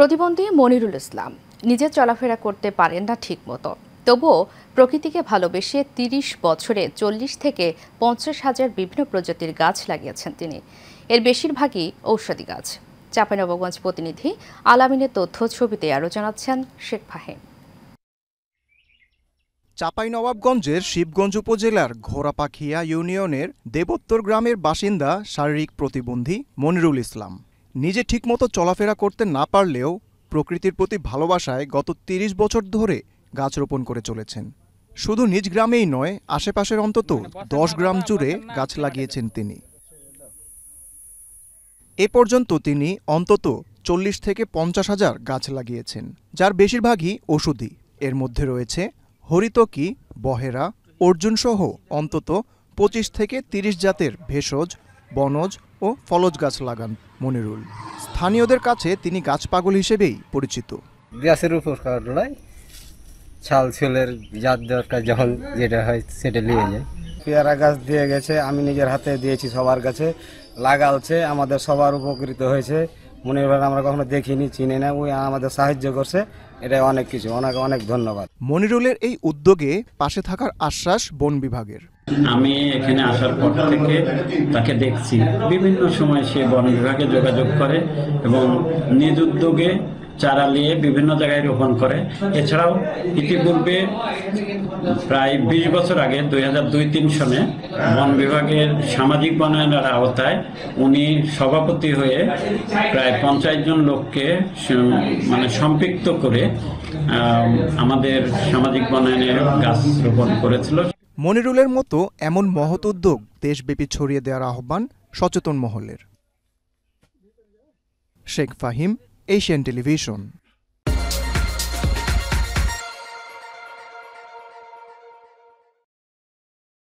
প্রতিবন্ধী মনিরুল ইসলাম নিজে চলাফেরা করতে পারেন না ঠিকমতো, তবুও প্রকৃতিকে ভালোবেসে ৩০ বছরে ৪০ থেকে ৫০ হাজার বিভিন্ন প্রজাতির গাছ লাগিয়েছেন তিনি। এর বেশিরভাগই ঔষধি গাছ। চাঁপাইনবাবগঞ্জ প্রতিনিধি আলামিনের তথ্য ছবিতে আরও জানাচ্ছেন শেখ ফাহিম। চাঁপাইনবাবগঞ্জের শিবগঞ্জ উপজেলার ঘোড়াপাখিয়া ইউনিয়নের দেবোত্তর গ্রামের বাসিন্দা শারীরিক প্রতিবন্ধী মনিরুল ইসলাম। নিজে ঠিকমতো চলাফেরা করতে না পারলেও প্রকৃতির প্রতি ভালোবাসায় গত ৩০ বছর ধরে গাছ রোপণ করে চলেছেন। শুধু নিজ গ্রামেই নয়, আশেপাশের অন্তত ১০ গ্রাম জুড়ে গাছ লাগিয়েছেন তিনি। এ পর্যন্ত তিনি অন্তত ৪০ থেকে ৫০ হাজার গাছ লাগিয়েছেন, যার বেশিরভাগই ওষুধি। এর মধ্যে রয়েছে হরিতকি, বহেরা, অর্জুনসহ অন্তত ২৫ থেকে ৩০ জাতের ভেষজ, বনজ ও ফলজ গাছ লাগান মনিরুল। স্থানীয়দের কাছে তিনি গাছ পাগল হিসেবেই পরিচিত। গাছের উপর ছাল ছেলের যার দরকার যখন যেটা হয় সেটা নিয়ে যায়। পেয়ারা গাছ দিয়ে গেছে, আমি নিজের হাতে দিয়েছি, সবার কাছে লাগালছে, আমাদের সবার উপকৃত হয়েছে। মনির ভাই আমরা কখনো দেখিনি, চিনি না, ওই আমাদের সাহায্য করছে, এটা অনেক কিছু, ওনাকে অনেক ধন্যবাদ। মনিরুলের এই উদ্যোগে পাশে থাকার আশ্বাস বন বিভাগের। আমি এখানে আসার পর থেকে তাকে দেখছি, বিভিন্ন সময় সে বন বিভাগে যোগাযোগ করে এবং নিজ উদ্যোগে চারা নিয়ে বিভিন্ন জায়গায় রোপণ করে। এছাড়াও ইতিপূর্বে প্রায় ২০ বছর আগে ২০০২-৩ সনে বন বিভাগের সামাজিক বনায়নের আওতায় উনি সভাপতি হয়ে প্রায় ৫০ জন লোককে সম্পৃক্ত করে আমাদের সামাজিক বনায়নের গাছ রোপণ করেছিল। মনিরুলের মতো এমন মহৎ উদ্যোগ দেশব্যাপী ছড়িয়ে দেওয়ার আহ্বান সচেতন মহলের। Sheikh Fahim, Asian television.